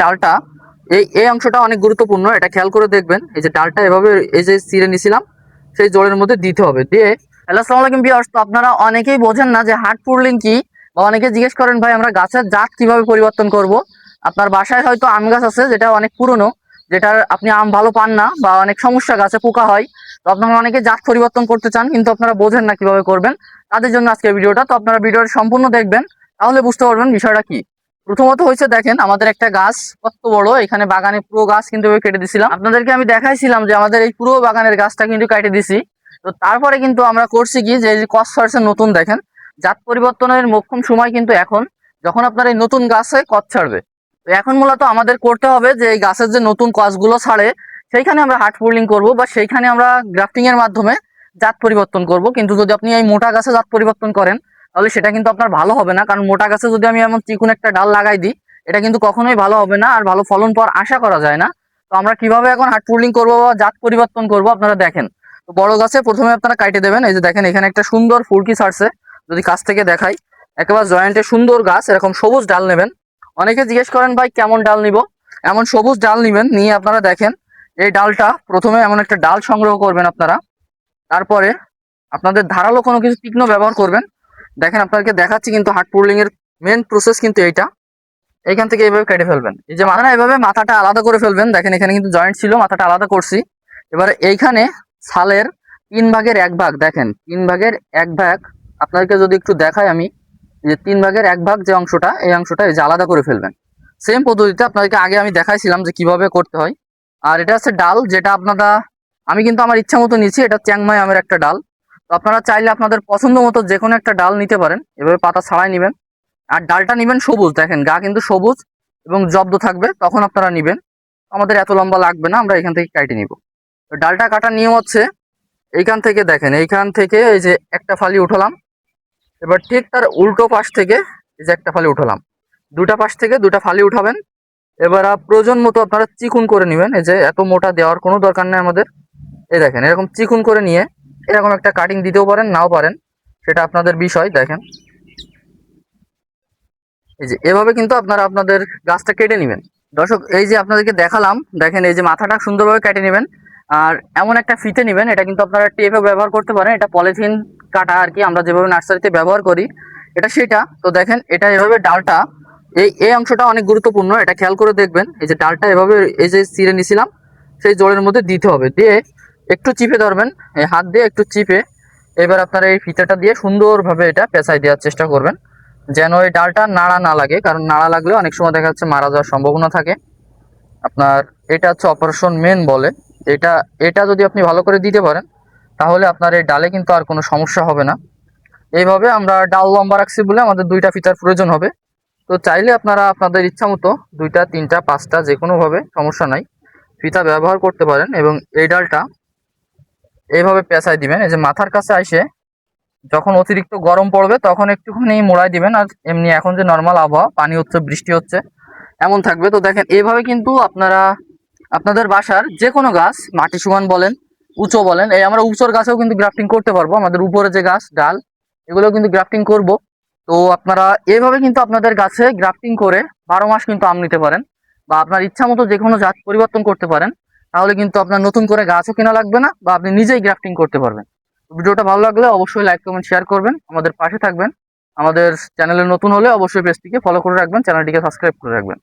ডালটা এই অংশটা অনেক গুরুত্বপূর্ণ, এটা খেয়াল করে দেখবেন। এই যে ডালটা এভাবে এই যে চিড়ে নিছিলাম সেই জলের মধ্যে দিতে হবে। দিয়ে হ্যালো আসসালামু আলাইকুম ভিউয়ার্স, তো আপনারা অনেকেই বোঝেন না যে হার্ড পুরলিং কি, বা অনেকে জিজ্ঞেস করেন ভাই আমরা গাছের জাত কিভাবে পরিবর্তন করব। আপনার বাসায় হয়তো আম গাছ আছে যেটা অনেক পুরনো, যেটার আপনি আম ভালো পান না, বা অনেক সমস্যা, গাছে পোকা হয়। তো আপনারা অনেকে জাত পরিবর্তন করতে চান কিন্তু আপনারা বোঝেন না কিভাবে করবেন। তাদের জন্য আজকে ভিডিওটা, তো আপনারা ভিডিওটা সম্পূর্ণ দেখবেন, তাহলে বুঝতে পারবেন বিষয়টা কি। প্রথমত হয়েছে দেখেন আমাদের একটা গাছ কত বড়, এখানে বাগানে পুরো গাছ কিন্তু কেটে দিছিলাম। আপনাদেরকে আমি দেখাইছিলাম যে আমাদের এই পুরো বাগানের গাছটা কিন্তু কেটে দিছি। তো তারপরে কিন্তু আমরা করছি কি, যে কস নতুন দেখেন জাত পরিবর্তনের মোক্ষম সময় কিন্তু এখন, যখন আপনার এই নতুন গাছে কচ ছাড়বে। তো এখন মূলত আমাদের করতে হবে যে এই গাছের যে নতুন কচগুলো ছাড়ে সেইখানে আমরা হার্ড পুলিং করব, বা সেইখানে আমরা গ্রাফটিং এর মাধ্যমে জাত পরিবর্তন করব। কিন্তু যদি আপনি এই মোটা গাছে জাত পরিবর্তন করেন তাহলে সেটা কিন্তু আপনার ভালো হবে না, কারণ মোটা গাছে যদি আমি এমন চিকুন একটা ডাল লাগাই দিই এটা কিন্তু কখনোই ভালো হবে না, আর ভালো ফলন পাওয়ার আশা করা যায় না। তো আমরা কিভাবে এখন হার্ড পুলিং করবো বা জাত পরিবর্তন করব আপনারা দেখেন। তো বড় গাছে প্রথমে আপনারা কাটে দেবেন। এই যে দেখেন এখানে একটা সুন্দর ফুলকি ছাড়ছে, যদি কাছ থেকে দেখাই একেবারে জয়েন্টে সুন্দর গাছ, এরকম সবুজ ডাল নেবেন। অনেকে জিজ্ঞেস করেন ভাই কেমন ডাল নিব, এমন সবুজ ডাল নিবেন। নিয়ে আপনারা দেখেন এই ডালটা প্রথমে এমন একটা ডাল সংগ্রহ করবেন আপনারা। তারপরে আপনাদের ধারালো কোনো কিছু তীক্ষ্ণ ব্যবহার করবেন। দেখেন আপনাদেরকে দেখাচ্ছি কিন্তু হার্ড পুলিং এর মেন প্রসেস কিন্তু এইটা। এইখান থেকে এইভাবে কেটে ফেলবেন। এই যে মাথা, এইভাবে মাথাটা আলাদা করে ফেলবেন। দেখেন এখানে কিন্তু জয়েন্ট ছিল, মাথাটা আলাদা করছি। এবারে এইখানে ছালের 3/1 ভাগ, দেখেন 3/1 ভাগ আপনাদেরকে যদি একটু দেখাই আমি, যে 3/1 ভাগ যে অংশটা, এই অংশটা এই যে আলাদা করে ফেলবেন। সেম পদ্ধতিতে আপনাদেরকে আগে আমি দেখাইছিলাম যে কিভাবে করতে হয়। আর এটা হচ্ছে ডাল, যেটা আপনারা, আমি কিন্তু আমার ইচ্ছা মতো নিচ্ছি, এটা চ্যাংমাই আমের একটা ডাল। তো আপনারা চাইলে আপনাদের পছন্দ মতো যে কোনো একটা ডাল নিতে পারেন, এভাবে পাতা ছাড়াই নেবেন। আর ডালটা নেবেন সবুজ, দেখেন গা কিন্তু সবুজ এবং জব্দ থাকবে, তখন আপনারা নেবেন। আমাদের এত লম্বা লাগবে না, আমরা এখান থেকে কেটে নিব। তো ডালটা কাটার নিয়ম হচ্ছে, এইখান থেকে দেখেন, এইখান থেকে এই যে একটা ফালি উঠালাম। এবার ঠিক তার উল্টো পাশ থেকে এই যে একটা ফালি উঠালাম। দুটা পাশ থেকে দুটা ফালি উঠাবেন। এবার প্রয়োজন মতো আপনারা চিকুন করে নেবেন। এই যে এত মোটা দেওয়ার কোনো দরকার নেই আমাদের। এই দেখেন এরকম চিকুন করে নিয়ে এরকম একটা কাটিং দিতেও পারেন, নাও পারেন, সেটা আপনাদের বিষয়। দেখেন এই যে এভাবে কিন্তু আপনারা আপনাদের গাছটা কেটে নেবেন। দর্শক এই যে আপনাদেরকে দেখালাম, দেখেন এই যে মাথাটা সুন্দরভাবে কেটে নেবেন। আর এমন একটা ফিতে নেবেন, এটা কিন্তু আপনারা টেপে ব্যবহার করতে পারেন, এটা পলিথিন কাটা আর কি, আমরা যেভাবে নার্সারিতে ব্যবহার করি এটা সেটা। তো দেখেন এটা এভাবে ডালটা, এই অংশটা অনেক গুরুত্বপূর্ণ, এটা খেয়াল করে দেখবেন। এই যে ডালটা এভাবে এই যে চিড়ে নিছিলাম সেই জলের মধ্যে দিতে হবে। দিয়ে একটু চিপে ধরবেন, এই হাত দিয়ে একটু চিপে এবার আপনারা এই ফিতাটা দিয়ে সুন্দরভাবে এটা পেঁচাই দেওয়ার চেষ্টা করবেন, যেন এই ডালটা নাড়া না লাগে, কারণ নাড়া লাগলে অনেক সময় দেখা যাচ্ছে মারা যাওয়ার সম্ভাবনা থাকে আপনার। এটা হচ্ছে অপারেশন মেন বলে। এটা এটা যদি আপনি ভালো করে দিতে পারেন তাহলে আপনার এই ডালে কিন্তু আর কোনো সমস্যা হবে না। এইভাবে আমরা ডাল লম্বা রাখছি বলে আমাদের 2টা ফিতার প্রয়োজন হবে। তো চাইলে আপনারা আপনাদের ইচ্ছা মতো 2টা 3টা 5টা যে কোনোভাবে সমস্যা নাই, ফিতা ব্যবহার করতে পারেন। এবং এই ডালটা এইভাবে পেঁচাই দিবেন। এই যে মাথার কাছে আইসে যখন অতিরিক্ত গরম পড়বে তখন একটুখানি মোড়াই দিবেন। আর এমনি এখন যে নর্মাল আবহাওয়া, পানি হচ্ছে, বৃষ্টি হচ্ছে, এমন থাকবে। তো দেখেন এইভাবে কিন্তু আপনারা আপনাদের বাসার যে কোনো গাছ, মাটি সমান বলেন, উঁচু বলেন, এই আমরা উঁচুর গাছেও কিন্তু গ্রাফটিং করতে পারবো। আমাদের উপরে যে গাছ ডাল এগুলো কিন্তু গ্রাফটিং করব। তো আপনারা এইভাবে কিন্তু আপনাদের গাছে গ্রাফটিং করে 12 মাস কিন্তু আম নিতে পারেন, বা আপনার ইচ্ছা মতো যে কোনো জাত পরিবর্তন করতে পারেন। তাহলে কিন্তু আপনার নতুন করে গাছও কেনা লাগবে না, বা আপনি নিজেই গ্রাফটিং করতে পারবেন। ভিডিওটা ভালো লাগলে অবশ্যই লাইক কমেন্ট শেয়ার করবেন, আমাদের পাশে থাকবেন। আমাদের চ্যানেলে নতুন হলে অবশ্যই পেজটিকে ফলো করে রাখবেন, চ্যানেলটিকে সাবস্ক্রাইব করে রাখবেন।